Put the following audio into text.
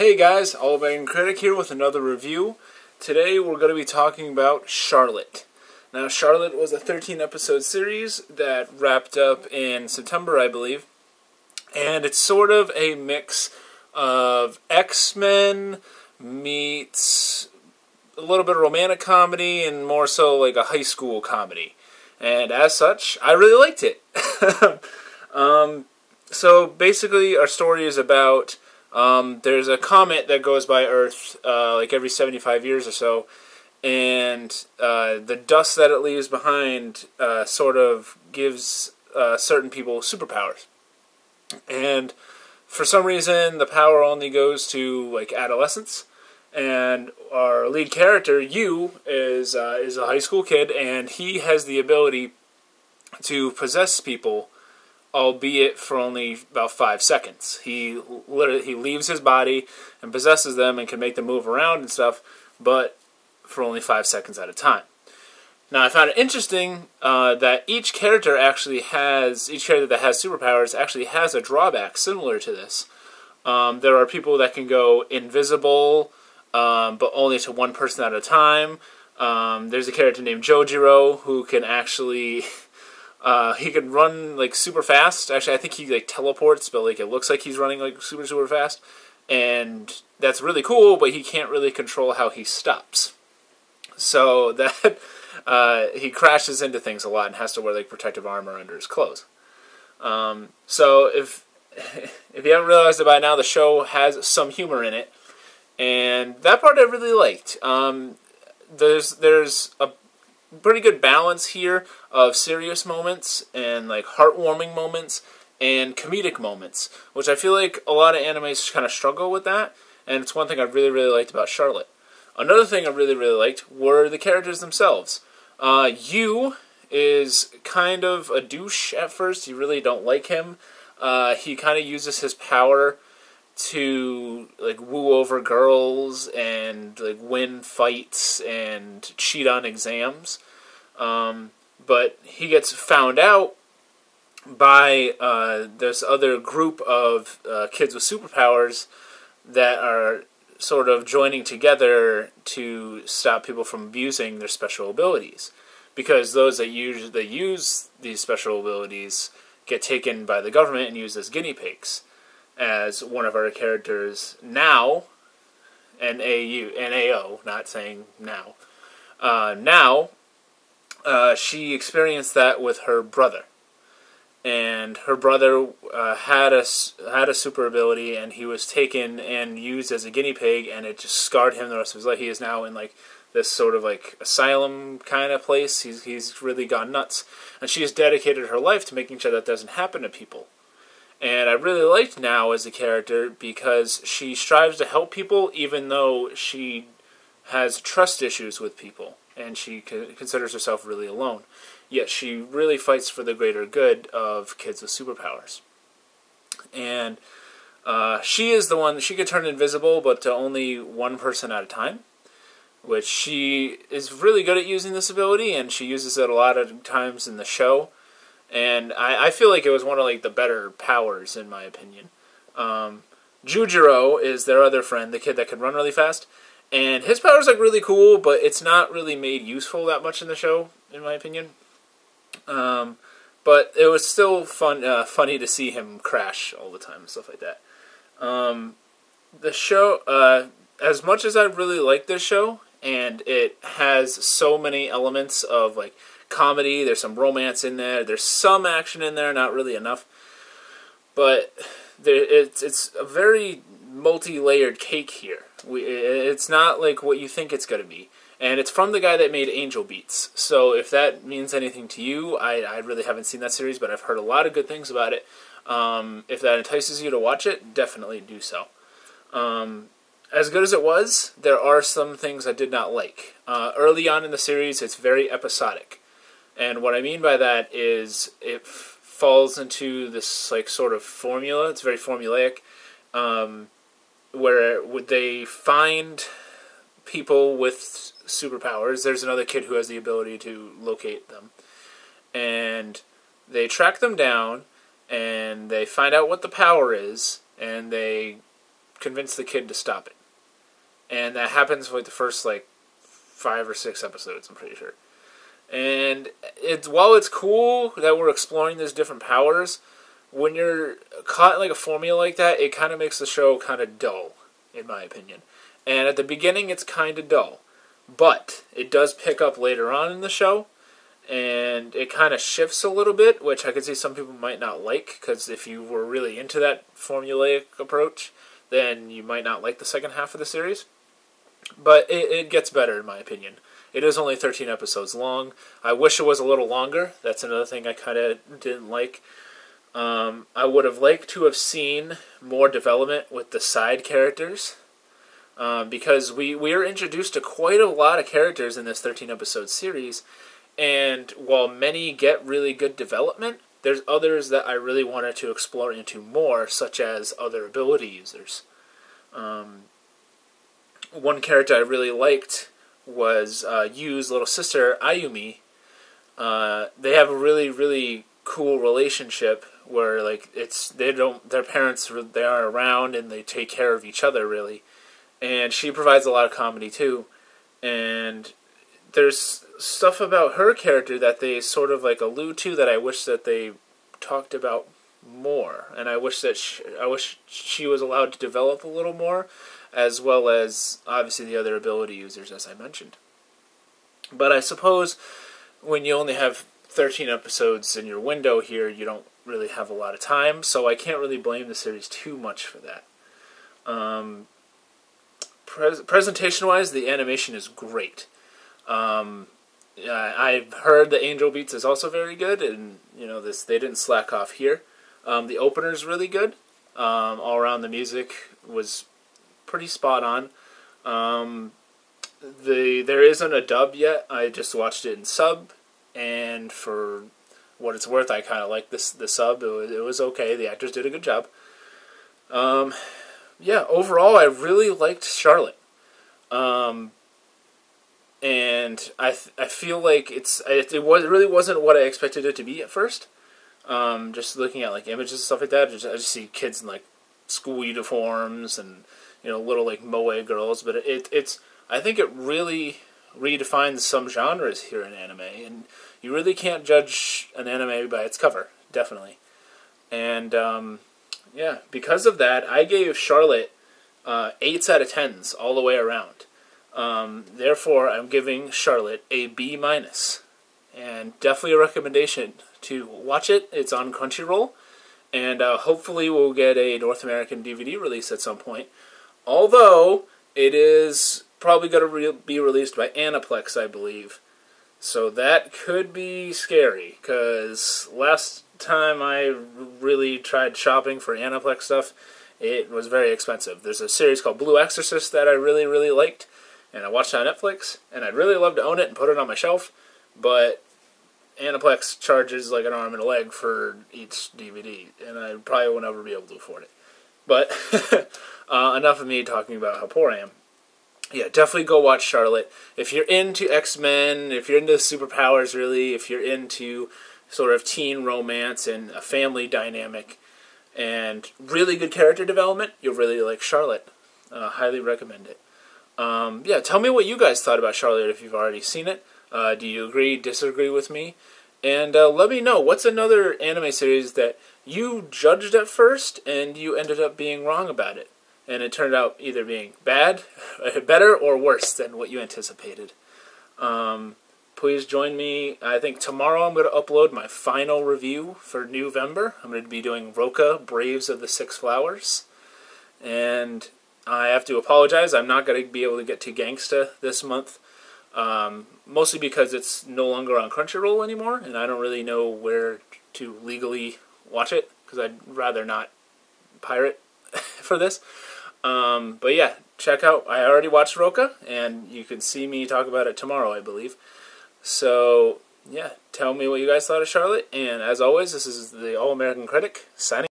Hey guys, All-American Critic here with another review. Today we're going to be talking about Charlotte. Now, Charlotte was a 13-episode series that wrapped up in September, I believe. And it's sort of a mix of X-Men meets a little bit of romantic comedy and more so like a high school comedy. And as such, I really liked it. So basically our story is about there's a comet that goes by Earth like every 75 years or so, and the dust that it leaves behind sort of gives certain people superpowers. And for some reason, the power only goes to like adolescents. And our lead character, Yu, is a high school kid, and he has the ability to possess people, albeit for only about 5 seconds. He leaves his body and possesses them and can make them move around and stuff, but for only 5 seconds at a time. Now, I found it interesting that each character that has superpowers actually has a drawback similar to this. There are people that can go invisible, but only to one person at a time. There's a character named Jojiro who can actually he can run like super fast. Actually, I think he like teleports, but like it looks like he's running like super fast, and that's really cool. But he can't really control how he stops, so that he crashes into things a lot and has to wear like protective armor under his clothes. So if you haven't realized it by now, the show has some humor in it, and that part I really liked. There's a pretty good balance here of serious moments and like heartwarming moments and comedic moments, which I feel like a lot of animes kind of struggle with that, and it's one thing I really liked about Charlotte. Another thing I really liked were the characters themselves. Yu is kind of a douche at first. You really don't like him. He kind of uses his power to like woo over girls and like win fights and cheat on exams, but he gets found out by this other group of kids with superpowers that are sort of joining together to stop people from abusing their special abilities, because those that use these special abilities get taken by the government and used as guinea pigs. As one of our characters, Now, N-A-O, not saying now. She experienced that with her brother. And her brother had a super ability, and he was taken and used as a guinea pig, and it just scarred him the rest of his life. He is now in like this sort of like asylum kind of place. He's really gone nuts. And she has dedicated her life to making sure that doesn't happen to people. And I really liked Now as a character because she strives to help people even though she has trust issues with people, and she considers herself really alone. Yet she really fights for the greater good of kids with superpowers. And she is the one, she could turn invisible, but to only one person at a time, which she is really good at using this ability, and she uses it a lot of times in the show. And I feel like it was one of like the better powers, in my opinion. Jujiro is their other friend, the kid that can run really fast. And his power's like really cool, but it's not really made useful that much in the show, in my opinion. But it was still funny to see him crash all the time and stuff like that. The show, as much as I really like this show, and it has so many elements of like comedy, there's some romance in there, there's some action in there, not really enough, but it's a very multi-layered cake here. It's not like what you think it's going to be, and it's from the guy that made Angel Beats, so if that means anything to you, I really haven't seen that series, but I've heard a lot of good things about it. If that entices you to watch it, definitely do so. As good as it was, there are some things I did not like. Early on in the series, it's very episodic. And what I mean by that is it falls into this like sort of formula. It's very formulaic, where they find people with superpowers. There's another kid who has the ability to locate them, and they track them down, and they find out what the power is, and they convince the kid to stop it. And that happens for like the first like 5 or 6 episodes, I'm pretty sure. And while it's cool that we're exploring these different powers, when you're caught in like a formula like that, it kind of makes the show kind of dull, in my opinion. And at the beginning, it's kind of dull. But it does pick up later on in the show, and it kind of shifts a little bit, which I could see some people might not like, because if you were really into that formulaic approach, then you might not like the second half of the series. But it gets better, in my opinion. It is only 13 episodes long. I wish it was a little longer. That's another thing I kind of didn't like. I would have liked to have seen more development with the side characters. Because we are introduced to quite a lot of characters in this 13-episode series, and while many get really good development, there's others that I really wanted to explore into more, such as other ability users. One character I really liked was Yu's little sister, Ayumi. They have a really, really cool relationship where like their parents they aren't around and they take care of each other really. And she provides a lot of comedy, too. And there's stuff about her character that they sort of, like, allude to that I wish that they talked about more. And I wish she was allowed to develop a little more, as well as, obviously, the other ability users, as I mentioned. But I suppose when you only have 13 episodes in your window here, you don't really have a lot of time. So I can't really blame the series too much for that. Presentation-wise, the animation is great. I've heard the Angel Beats is also very good, and they didn't slack off here. The opener is really good. All around, the music was pretty spot on. There isn't a dub yet. I just watched it in sub, and for what it's worth, I kind of like the sub. It was okay. The actors did a good job. Yeah, overall, I really liked Charlotte. And I feel like it really wasn't what I expected it to be at first. Just looking at like images and stuff like that, I just see kids in like school uniforms and little like moe girls. But I think it really redefines some genres here in anime, and you really can't judge an anime by its cover, definitely. And yeah, because of that, I gave Charlotte 8s out of 10s all the way around. Therefore, I'm giving Charlotte a B-. And definitely a recommendation to watch it. It's on Crunchyroll. And hopefully we'll get a North American DVD release at some point. Although, it is probably going to be released by Aniplex, I believe. So that could be scary, because last time I really tried shopping for Aniplex stuff, it was very expensive. There's a series called Blue Exorcist that I really, really liked, and I watched it on Netflix, and I'd really love to own it and put it on my shelf, but Aniplex charges like an arm and a leg for each DVD, and I probably won't ever be able to afford it. But enough of me talking about how poor I am. Yeah, definitely go watch Charlotte. If you're into X-Men, if you're into superpowers, really, if you're into sort of teen romance and a family dynamic and really good character development, you'll really like Charlotte. Highly recommend it. Yeah, tell me what you guys thought about Charlotte if you've already seen it. Do you agree, disagree with me? And let me know, what's another anime series that you judged at first and you ended up being wrong about it? And it turned out either being bad, better, or worse than what you anticipated. Please join me. I think tomorrow I'm going to upload my final review for Newvember. I'm going to be doing Roka, Braves of the Six Flowers. And I have to apologize. I'm not going to be able to get to Gangsta this month. Mostly because it's no longer on Crunchyroll anymore. And I don't really know where to legally watch it, because I'd rather not pirate for this. But yeah, check out, I already watched Roka, and you can see me talk about it tomorrow, I believe. So, yeah, tell me what you guys thought of Charlotte, and as always, this is the All-American Critic, signing